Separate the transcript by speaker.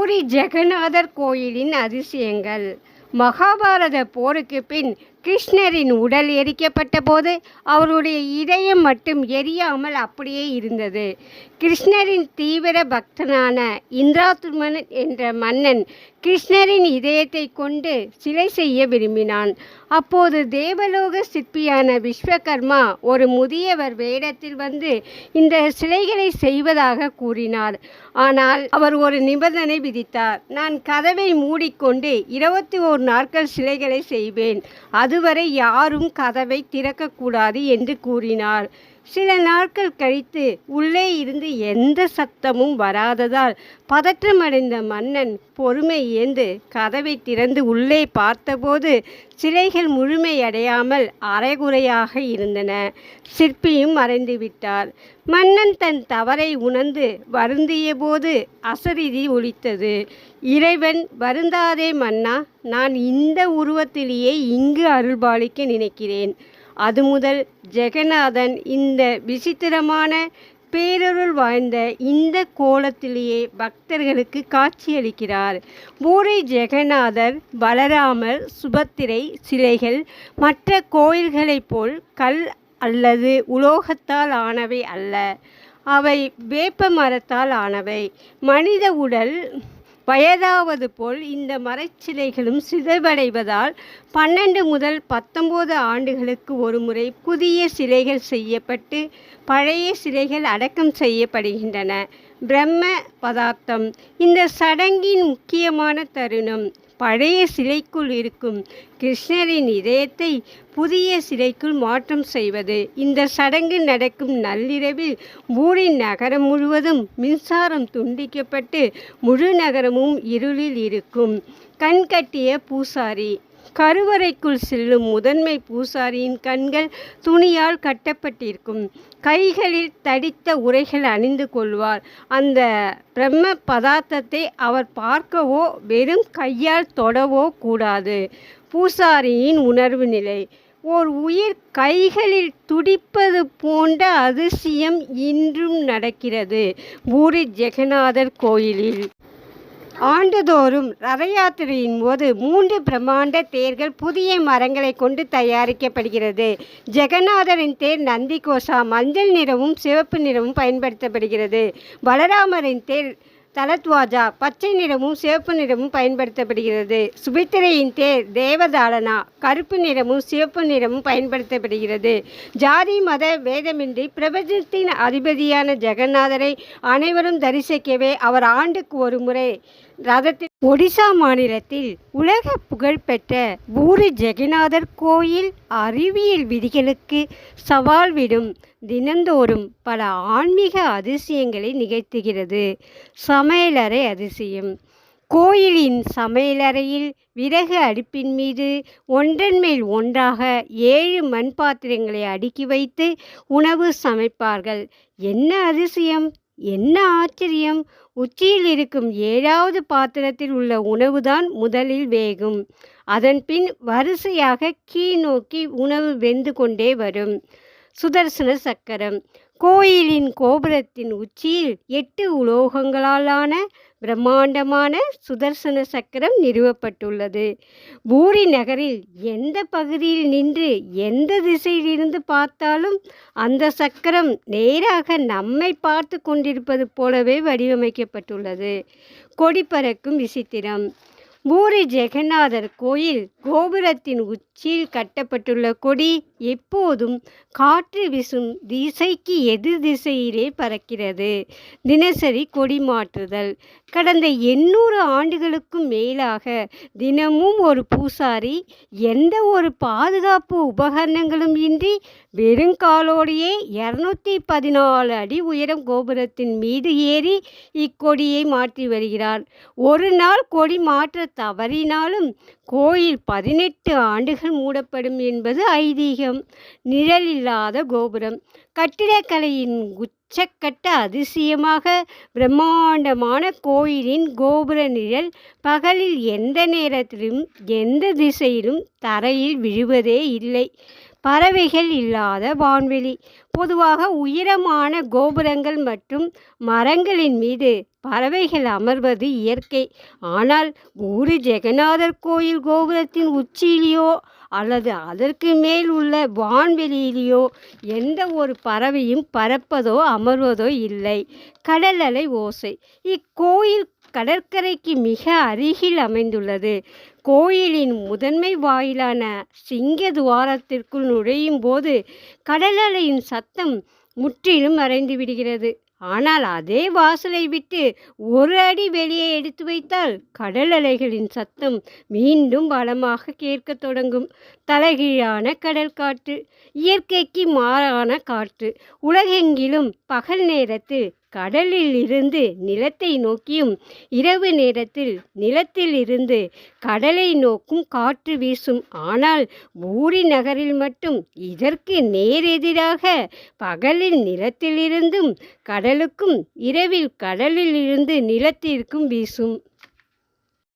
Speaker 1: பூரி ஜெகநாதர் கோயிலின் அதிசயங்கள். மகாபாரத போருக்கு பின் கிருஷ்ணரின் உடல் எரிக்கப்பட்ட போது அவருடைய இதயம் மட்டும் எரியாமல் அப்படியே இருந்தது. கிருஷ்ணரின் தீவிர பக்தனான இந்திராதுமன் என்ற மன்னன் கிருஷ்ணரின் இதயத்தை கொண்டு சிலை செய்ய விரும்பினான். அப்போது தேவலோக சிற்பியான விஸ்வகர்மா ஒரு முதியவர் வேடத்தில் வந்து இந்த சிலைகளை செய்வதாக கூறினார். ஆனால் அவர் ஒரு நிபந்தனை விதித்தார். நான் கதவை மூடிக்கொண்டு 21 நாட்கள் சிலைகளை செய்வேன், அதுவரை யாரும் கதவை திறக்கக்கூடாது என்று கூறினார். சில நாட்கள் கழித்து உள்ளே இருந்து எந்த சத்தமும் வராததால் பதற்றமடைந்த மன்னன் பொறுமை இழந்து கதவை திறந்து உள்ளே பார்த்தபோது சிலைகள் முழுமையடையாமல் அரைகுறையாக இருந்தன. சிற்பியும் மறைந்து விட்டார். மன்னன் தன் தவறை உணர்ந்து வருந்திய போது அசரீரி ஒலித்தது. இறைவன், வருந்தாதே மன்னா, நான் இந்த உருவத்திலேயே இங்கு அருள்பாலிக்க நினைக்கிறேன். அது முதல் ஜெகநாதன் இந்த விசித்திரமான பேரருள் வாய்ந்த இந்த கோலத்திலேயே பக்தர்களுக்கு காட்சியளிக்கிறார். பூரி ஜெகநாதர், பலராமர், சுபத்திரை சிலைகள் மற்ற கோயில்களைப் போல் கல் அல்லது உலோகத்தால் ஆனவை அல்ல. அவை வேப்ப மரத்தால் ஆனவை. மனித உடல் வயதாவது போல் இந்த மரச்சிலைகளும் சிதைவடைவதால் 12 முதல் 19 ஆண்டுகளுக்கு ஒருமுறை புதிய சிலைகள் செய்யப்பட்டு பழைய சிலைகள் அடக்கம் செய்யப்படுகின்றன. பிரம்ம பதார்த்தம் இந்த சடங்கின் முக்கியமான தருணம். பழைய சிலைக்குள் இருக்கும் கிருஷ்ணரின் இதயத்தை புதிய சிலைக்குள் மாற்றம் செய்வது. இந்த சடங்கு நடக்கும் நள்ளிரவில் பூரி நகரம் முழுவதும் மின்சாரம் துண்டிக்கப்பட்டு முழு நகரமும் இருளில் இருக்கும். கண்கட்டிய பூசாரி. கருவறைக்குள் செல்லும் முதன்மை பூசாரியின் கண்கள் துணியால் கட்டப்பட்டிருக்கும். கைகளில் தடித்த உறைகள் அணிந்து கொள்வார். அந்த பிரம்ம பதார்த்தத்தை அவர் பார்க்கவோ வெறும் கையால் தொடவோ கூடாது. பூசாரியின் உணர்வு நிலை. ஓர் உயிர் கைகளில் துடிப்பது போன்ற அதிசயம் இன்றும் நடக்கிறது பூரி ஜெகநாதர் கோயிலில். ஆண்டுதோறும் ரத யாத்திரையின் போது 3 பிரம்மாண்ட தேர்கள் புதிய மரங்களை கொண்டு தயாரிக்கப்படுகிறது. ஜெகநாதரின் தேர் நந்திகோசா மஞ்சள் நிறமும் சிவப்பு நிறமும் பயன்படுத்தப்படுகிறது. பலராமரின் தேர் தலத்வாஜா பச்சை நிறமும் சிவப்பு நிறமும் பயன்படுத்தப்படுகிறது. சுபித்திரையின் தேர் தேவதாளனா கருப்பு நிறமும் சிவப்பு நிறமும் பயன்படுத்தப்படுகிறது. ஜாதி மத வேதமின்றி பிரபஞ்சத்தின் அதிபதியான ஜெகநாதரை அனைவரும் தரிசிக்கவே அவர் ஆண்டுக்கு ஒரு முறை ரதத்தில் ஒடிசா மாநிலத்தில் உலக புகழ்பெற்ற பூரி ஜெகநாதர் கோயில் அறிவியல் விதிகளுக்கு சவால் விடும் தினந்தோறும் பல ஆன்மீக அதிசயங்களை நிகழ்த்துகிறது. சமையலறை அதிசயம். கோயிலின் சமையலறையில் விறகு அடுப்பின் மீது ஒன்றன் மேல் ஒன்றாக 7 மண் பாத்திரங்களை அடுக்கி வைத்து உணவு சமைப்பார்கள். என்ன அதிசயம், என்ன ஆச்சரியம்! உச்சியில் இருக்கும் 7வது பாத்திரத்தில் உள்ள உணவுதான் முதலில் வேகும். அதன் பின் வரிசையாக கீழ் நோக்கி உணவு வெந்து கொண்டே வரும். சுதர்சன சக்கரம். கோயிலின் கோபுரத்தின் உச்சியில் 8 உலோகங்களாலான பிரம்மாண்டமான சுதர்சன சக்கரம் நிறுவப்பட்டுள்ளது. பூரி நகரில் எந்த பகுதியில் நின்று எந்த திசையிலிருந்து பார்த்தாலும் அந்த சக்கரம் நேராக நம்மை பார்த்து கொண்டிருப்பது போலவே வடிவமைக்கப்பட்டுள்ளது. கொடி பறக்கும் விசித்திரம். பூரி ஜெகநாதர் கோயில் கோபுரத்தின் உச்சியில் கட்டப்பட்டுள்ள கொடி எப்போதும் காற்று வீசும் திசைக்கு எதிர் திசையிலே பறக்கிறது. தினசரி கொடி மாற்றுதல். கடந்த 800 ஆண்டுகளுக்கும் மேலாக தினமும் ஒரு பூசாரி எந்த ஒரு பாதுகாப்பு உபகரணங்களும் இன்றி வெறுங்காலோடையே 214 அடி உயரம் கோபுரத்தின் மீது ஏறி இக்கொடியை மாற்றி வருகிறார். ஒரு நாள் கொடி மாற்ற தவறினாலும் கோயில் 18 ஆண்டுகள் மூடப்படும் என்பது ஐதீகம். நிழலில்லாத கோபுரம். கட்டிடக்கலையின் உச்சக்கட்ட அதிசயமாக பிரம்மாண்டமான கோயிலின் கோபுர நிழல் பகலில் எந்த நேரத்திலும் எந்த திசையிலும் தரையில் விழுவதே இல்லை. பறவைகள் இல்லாத வான்வெளி. பொதுவாக உயரமான கோபுரங்கள் மற்றும் மரங்களின் மீது பறவைகள் அமர்வது இயற்கை. ஆனால் பூரி ஜெகநாதர் கோயில் கோபுரத்தின் உச்சியிலேயோ அல்லது அதற்கு மேல் உள்ள வான்வெளியிலேயோ எந்த ஒரு பறவையும் பறப்பதோ அமர்வதோ இல்லை. கடல் அலை ஓசை. இக்கோயில் கடற்கரைக்கு மிக அருகில் அமைந்துள்ளது. கோயிலின் முதன்மை வாயிலான சிங்க துவாரத்திற்குள் நுழையும் போது கடல் அலையின் சத்தம் முற்றிலும் மறைந்து விடுகிறது. ஆனால் அதே வாசலை விட்டு ஒரு அடி வெளியே எடுத்து வைத்தால் கடல் அலைகளின் சத்தம் மீண்டும் பலமாக கேட்கத் தொடங்கும். தலைகீழான கடல் காற்று. இயற்கைக்கு மாறான காற்று. உலகெங்கிலும் பகல் நேரத்தில் கடலில் இருந்து நிலத்தை நோக்கியும் இரவு நேரத்தில் நிலத்தில் இருந்து கடலை நோக்கும் காற்று வீசும். ஆனால் பூரி நகரில் மட்டும் இதற்கு நேரெதிராக பகலில் நிலத்திலிருந்தும் கடலுக்கும் இரவில் கடலில் இருந்து நிலத்திற்கும் வீசும்.